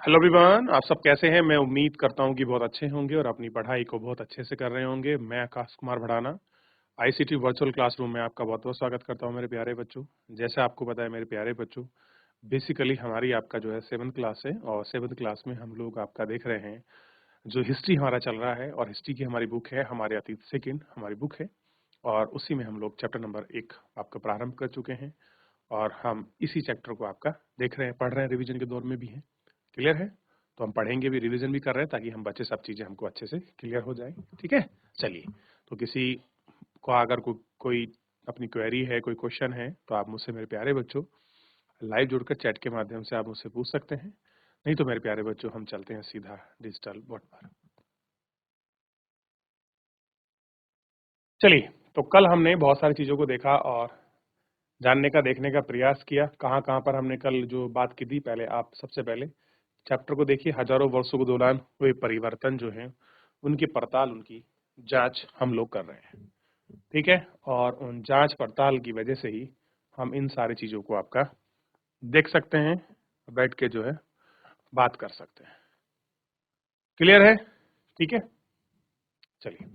Hello everyone, आप सब कैसे हैं? मैं उम्मीद करता हूं कि बहुत अच्छे होंगे और अपनी पढ़ाई को बहुत अच्छे से कर रहे होंगे। मैं Akash Kumar Bhadana ICT virtual classroom में आपका बहुत बहुत स्वागत करता हूं मेरे प्यारे बच्चों। जैसे आपको पता है मेरे प्यारे बच्चों, बेसिकली हमारी आपका जो है 7th क्लास है और 7th क्लास में हम लोग आपका देख रहे हैं जो हिस्ट्री हमारा चल रहा है और हिस्ट्री की हमारी बुक है हमारे अतीत सेकेंड हमारी बुक है और उसी में हम लोग चैप्टर नंबर 1 आपका प्रारंभ कर चुके हैं और हम इसी चैप्टर को आपका देख रहे हैं, पढ़ रहे हैं, रिवीजन के दौर में भी हैं। क्लियर है? तो हम पढ़ेंगे भी, रिवीजन भी कर रहे हैं ताकि हम बच्चे सब चीजें हमको अच्छे से क्लियर हो जाए। ठीक है, चलिए। तो किसी को अगर कोई अपनी क्वेरी है, कोई क्वेश्चन है, तो आप मुझसे मेरे प्यारे बच्चों लाइव जुड़कर चैट के माध्यम से आप मुझसे पूछ सकते हैं। नहीं तो मेरे प्यारे बच्चों हम चलते हैं सीधा डिजिटल बोर्ड पर। चलिए, तो कल हमने बहुत सारी चीजों को देखा और जानने का, देखने का प्रयास किया। कहाँ कहाँ पर हमने कल जो बात की थी, पहले आप सबसे पहले चैप्टर को देखिए। हजारों वर्षों के दौरान हुए परिवर्तन जो है उनकी पड़ताल, उनकी जांच हम लोग कर रहे हैं। ठीक है, और उन जांच पड़ताल की वजह से ही हम इन सारी चीजों को आपका देख सकते हैं, बैठ के जो है बात कर सकते हैं। क्लियर है? ठीक है, चलिए।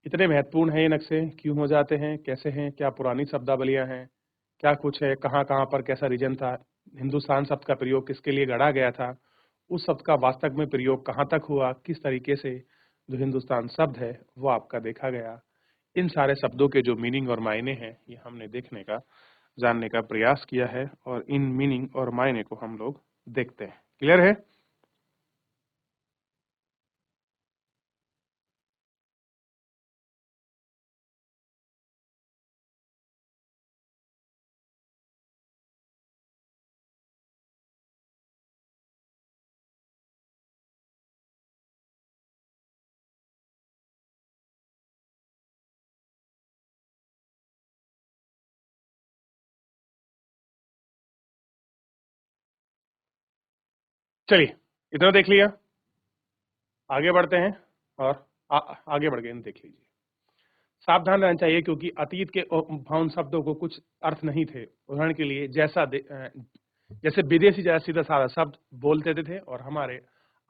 इतने महत्वपूर्ण है ये नक्शे, क्यों हो जाते हैं, कैसे हैं, क्या पुरानी शब्दावलियां हैं, क्या कुछ है, कहाँ कहाँ पर कैसा रीजन था, हिंदुस्तान शब्द का प्रयोग किसके लिए गढ़ा गया था, उस शब्द का वास्तव में प्रयोग कहाँ तक हुआ, किस तरीके से जो हिंदुस्तान शब्द है वो आपका देखा गया। इन सारे शब्दों के जो मीनिंग और मायने हैं ये हमने देखने का, जानने का प्रयास किया है और इन मीनिंग और मायने को हम लोग देखते हैं। क्लियर है? चलिए, इतना देख लिया, आगे बढ़ते हैं और आगे बढ़ गए देख लीजिए। सावधान रहना चाहिए क्योंकि अतीत के भावुन शब्दों को कुछ अर्थ नहीं थे। उदाहरण के लिए जैसे विदेशी जैसा सीधा साधा शब्द बोलते थे और हमारे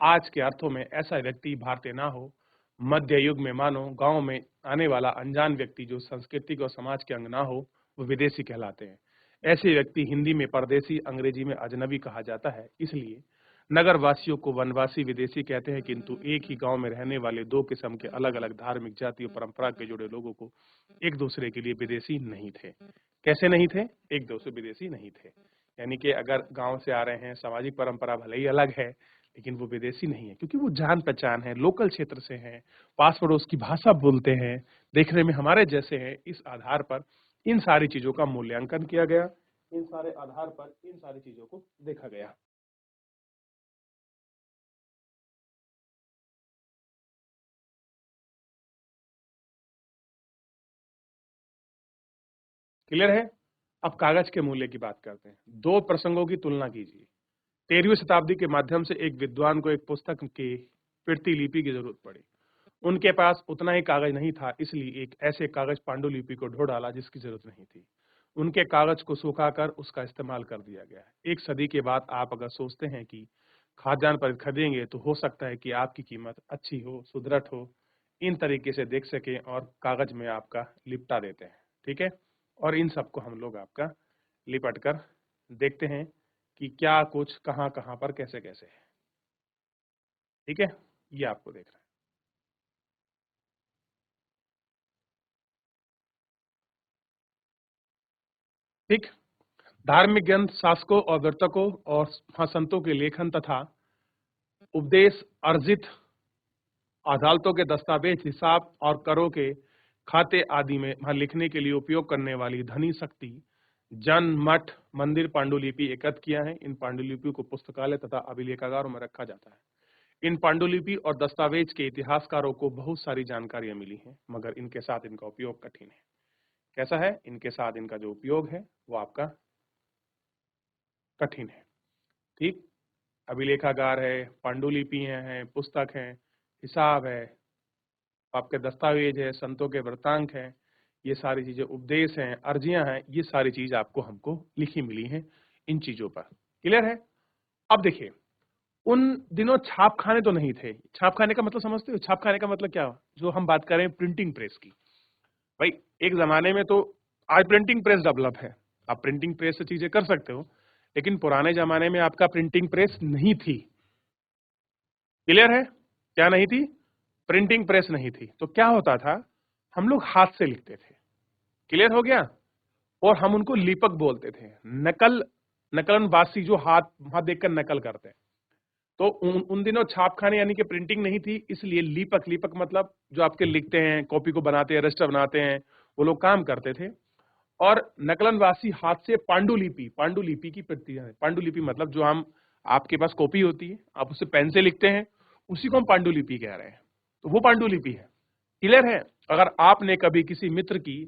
आज के अर्थों में ऐसा व्यक्ति भारतीय ना हो। मध्य युग में मानो गांव में आने वाला अनजान व्यक्ति जो सांस्कृतिक और समाज के अंग ना हो, वो विदेशी कहलाते हैं। ऐसे व्यक्ति हिंदी में परदेशी, अंग्रेजी में अजनबी कहा जाता है। इसलिए नगर वासियों को वनवासी, विदेशी कहते हैं, किंतु एक ही गांव में रहने वाले दो किस्म के अलग अलग धार्मिक, जाति और परंपरा के जुड़े लोगों को एक दूसरे के लिए विदेशी नहीं थे। कैसे नहीं थे? एक दूसरे विदेशी नहीं थे, यानी कि अगर गांव से आ रहे हैं, सामाजिक परंपरा भले ही अलग है लेकिन वो विदेशी नहीं है, क्योंकि वो जान पहचान है, लोकल क्षेत्र से हैं, पास पड़ोस की भाषा बोलते हैं, देखने में हमारे जैसे हैं। इस आधार पर इन सारी चीजों का मूल्यांकन किया गया, इन सारे आधार पर इन सारी चीजों को देखा गया। क्लियर है? अब कागज के मूल्य की बात करते हैं। दो प्रसंगों की तुलना कीजिए। 13वीं शताब्दी के माध्यम से एक विद्वान को एक पुस्तक की प्रतिलिपि की जरूरत पड़ी। उनके पास उतना ही कागज नहीं था, इसलिए एक ऐसे कागज पांडुलिपि को ढो डाला जिसकी जरूरत नहीं थी। उनके कागज को सुखाकर उसका इस्तेमाल कर दिया गया है। एक सदी के बाद आप अगर सोचते हैं कि खाद्यान्न पर खरीदेंगे तो हो सकता है कि आपकी कीमत अच्छी हो, सुदृढ़ हो, इन तरीके से देख सकें और कागज में आपका लिपटा देते हैं। ठीक है, और इन सबको हम लोग आपका लिपट कर देखते हैं कि क्या कुछ कहाँ कहाँ पर कैसे कैसे है। ठीक है, ये आपको देख रहे हैं। ठीक, धार्मिक ग्रंथ, शासकों और वर्तकों और संतों के लेखन तथा उपदेश अर्जित अदालतों के दस्तावेज, हिसाब और करों के खाते आदि में वहां लिखने के लिए उपयोग करने वाली धनी शक्ति, जन, मठ, मंदिर पांडुलिपि एकत्र किया है। इन पांडुलिपियों को पुस्तकालय तथा अभिलेखागारों में रखा जाता है। इन पांडुलिपि और दस्तावेज के इतिहासकारों को बहुत सारी जानकारियां मिली हैं, मगर इनके साथ इनका उपयोग कठिन है। कैसा है? इनके साथ इनका जो उपयोग है वो आपका कठिन है। ठीक, अभिलेखागार है, पांडुलिपियां हैं, पुस्तक है, हिसाब है, आपके दस्तावेज है, संतों के वृतांक हैं, ये सारी चीजें, उपदेश हैं, अर्जियां हैं, ये सारी चीज आपको हमको लिखी मिली हैं इन चीजों पर। क्लियर है? अब देखिए, उन दिनों छाप खाने तो नहीं थे। छाप खाने का मतलब समझते हो? छाप खाने का मतलब क्या? जो हम बात कर रहे हैं प्रिंटिंग प्रेस की। भाई एक जमाने में तो आज प्रिंटिंग प्रेस डेवलप है, आप प्रिंटिंग प्रेस से चीजें कर सकते हो, लेकिन पुराने जमाने में आपका प्रिंटिंग प्रेस नहीं थी। क्लियर है? क्या नहीं थी? प्रिंटिंग प्रेस नहीं थी। तो क्या होता था, हम लोग हाथ से लिखते थे। क्लियर हो गया? और हम उनको लिपक बोलते थे। नकल, नकलनबाजी, जो हाथ हाथ देखकर नकल करते हैं। तो उन दिनों छापखाने यानी कि प्रिंटिंग नहीं थी, इसलिए लीपक, लीपक मतलब जो आपके लिखते हैं, कॉपी को बनाते हैं, रजिस्टर बनाते हैं, वो लोग काम करते थे। और नकलनबाजी हाथ से पांडुलिपि, पांडुलिपि की प्रक्रिया है। पांडुलिपि मतलब जो हम, आपके पास कॉपी होती है, आप उससे पेन से लिखते हैं, उसी को हम पांडुलिपि कह रहे हैं। तो वो पांडुलिपि है। क्लियर है? अगर आपने कभी किसी मित्र की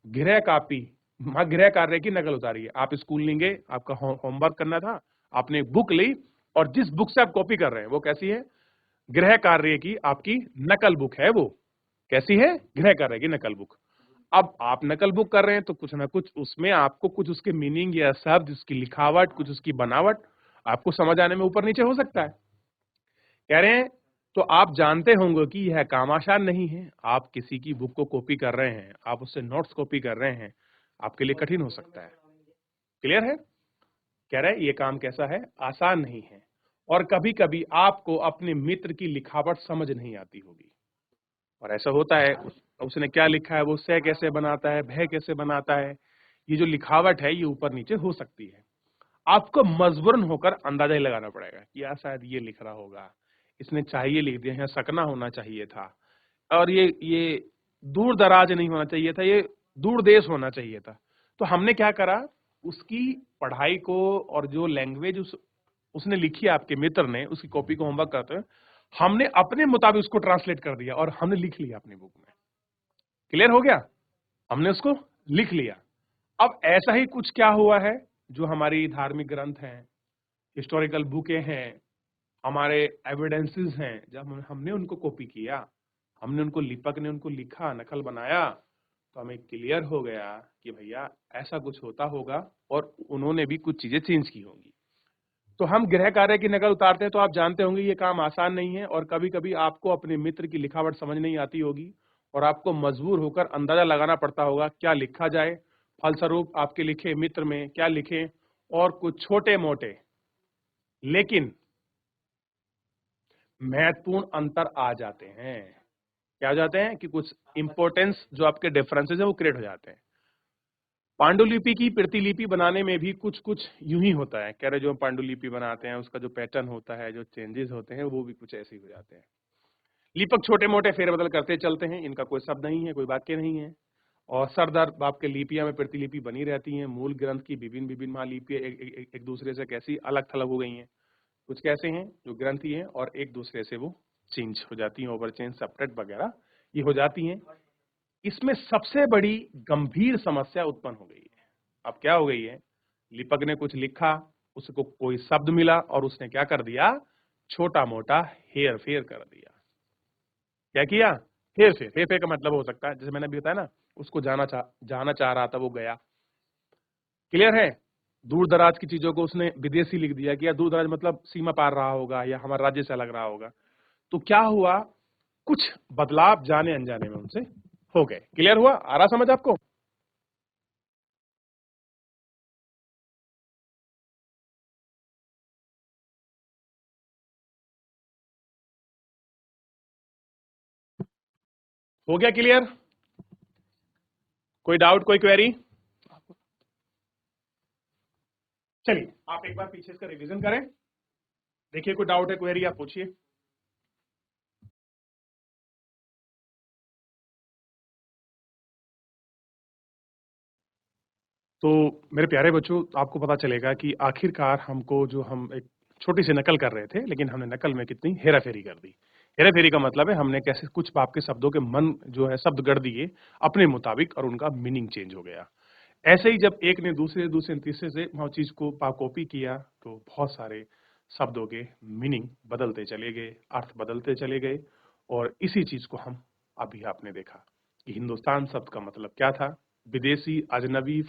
गृह कॉपी, गृह कार्य की नकल उतारी है, आप स्कूल लेंगे, आपका होमवर्क करना था, आपने एक बुक ली और जिस बुक से आप कॉपी कर रहे हैं वो कैसी है? गृह कार्य की आपकी नकल बुक है वो। कैसी है? गृह कार्य की नकल बुक। अब आप नकल बुक कर रहे हैं तो कुछ ना कुछ उसमें आपको कुछ उसके मीनिंग या शब्द, उसकी लिखावट, कुछ उसकी बनावट आपको समझ आने में ऊपर नीचे हो सकता है। कह रहे हैं तो आप जानते होंगे कि यह काम आसान नहीं है। आप किसी की बुक को कॉपी कर रहे हैं, आप उससे नोट्स कॉपी कर रहे हैं, आपके लिए कठिन हो सकता है। क्लियर है? कह रहे हैं ये काम कैसा है? आसान नहीं है। और कभी कभी आपको अपने मित्र की लिखावट समझ नहीं आती होगी, और ऐसा होता है, उसने क्या लिखा है, वो से कैसे बनाता है, भय कैसे बनाता है, ये जो लिखावट है ये ऊपर नीचे हो सकती है। आपको मजबूरन होकर अंदाजा ही लगाना पड़ेगा कि यार शायद ये लिख रहा होगा, इसने चाहिए लिख दिया, यहाँ सकना होना चाहिए था, और ये दूर दराज नहीं होना चाहिए था, ये दूर देश होना चाहिए था। तो हमने क्या करा, उसकी पढ़ाई को और जो लैंग्वेज उसने लिखी है आपके मित्र ने, उसकी कॉपी को होमवर्क करते हुए हमने अपने मुताबिक उसको ट्रांसलेट कर दिया और हमने लिख लिया अपनी बुक में। क्लियर हो गया? हमने उसको लिख लिया। अब ऐसा ही कुछ क्या हुआ है, जो हमारी धार्मिक ग्रंथ हैं, हिस्टोरिकल बुकें हैं, हमारे एविडेंसेस हैं, जब हमने उनको कॉपी किया, हमने उनको लिपक ने उनको लिखा, नकल बनाया, तो हमें क्लियर हो गया कि भैया ऐसा कुछ होता होगा और उन्होंने भी कुछ चीजें चेंज की होंगी। तो हम गृह कार्य की नकल उतारते हैं, तो आप जानते होंगे ये काम आसान नहीं है, और कभी कभी आपको अपने मित्र की लिखावट समझ नहीं आती होगी और आपको मजबूर होकर अंदाजा लगाना पड़ता होगा क्या लिखा जाए। फलस्वरूप आपके लिखे मित्र में क्या लिखें, और कुछ छोटे मोटे लेकिन महत्वपूर्ण अंतर आ जाते हैं। क्या हो जाते हैं कि कुछ इंपॉर्टेंस, जो आपके डिफरेंसेस है वो क्रिएट हो जाते हैं। पांडुलिपि की प्रतिलिपि बनाने में भी कुछ कुछ यूं ही होता है। कह रहे जो हम पांडुलिपि बनाते हैं उसका जो पैटर्न होता है, जो चेंजेस होते हैं, वो भी कुछ ऐसे ही हो जाते हैं। लिपक छोटे मोटे फेरबदल करते चलते हैं, इनका कोई शब्द नहीं है, कोई वाक्य नहीं है। और सरदर आपके लिपियां में प्रतिलिपि बनी रहती हैं। मूल ग्रंथ की विभिन्न विभिन्न महालिपियां एक दूसरे से कैसी अलग थलग हो गई हैं। कुछ कैसे हैं जो ग्रंथी हैं और एक दूसरे से वो चेंज हो जाती हैं, ओवर चेंज, सेपरेट वगैरह ये हो जाती हैं। इसमें सबसे बड़ी गंभीर समस्या उत्पन्न हो गई है। अब क्या हो गई है, लिपक ने कुछ लिखा, उसको कोई शब्द मिला और उसने क्या कर दिया, छोटा मोटा हेर फेर कर दिया। क्या किया? हेर फेर। हेर फेर का मतलब हो सकता है, जैसे मैंने अभी बताया ना, उसको जाना चाह रहा था, वो गया। क्लियर है? दूर दराज की चीजों को उसने विदेशी लिख दिया कि यार दूर दराज मतलब सीमा पार रहा होगा या हमारे राज्य से अलग रहा होगा। तो क्या हुआ, कुछ बदलाव जाने अनजाने में उनसे हो गए। क्लियर हुआ? आ रहा समझ आपको? हो गया क्लियर? कोई डाउट, कोई क्वेरी? चलिए आप एक बार पीछे इसका रिवीजन करें, देखिए कोई डाउट है, क्वेरी आप पूछिए। तो मेरे प्यारे बच्चों, आपको पता चलेगा कि आखिरकार हमको, जो हम एक छोटी सी नकल कर रहे थे, लेकिन हमने नकल में कितनी हेराफेरी कर दी। हेराफेरी का मतलब है हमने कैसे कुछ आपके शब्दों के मन जो है शब्द गढ़ दिए अपने मुताबिक और उनका मीनिंग चेंज हो गया। ऐसे ही जब एक ने दूसरे दूसरे तीसरे से वहाँ चीज को कॉपी किया, तो बहुत सारे शब्दों के मीनिंग बदलते चले गए, अर्थ बदलते चले गए। और इसी चीज को हम अभी आपने देखा कि हिंदुस्तान शब्द का मतलब क्या था, विदेशी, अजनबी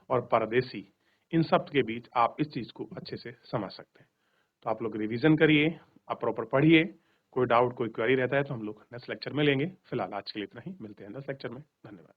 और परदेसी, इन शब्द के बीच आप इस चीज को अच्छे से समझ सकते हैं। तो आप लोग रिवीजन करिए, आप प्रॉपर पढ़िए। कोई डाउट, कोई क्वेरी रहता है तो हम लोग नेक्स्ट लेक्चर में लेंगे। फिलहाल आज के लिए इतना ही, मिलते हैं नेक्स्ट लेक्चर में। धन्यवाद।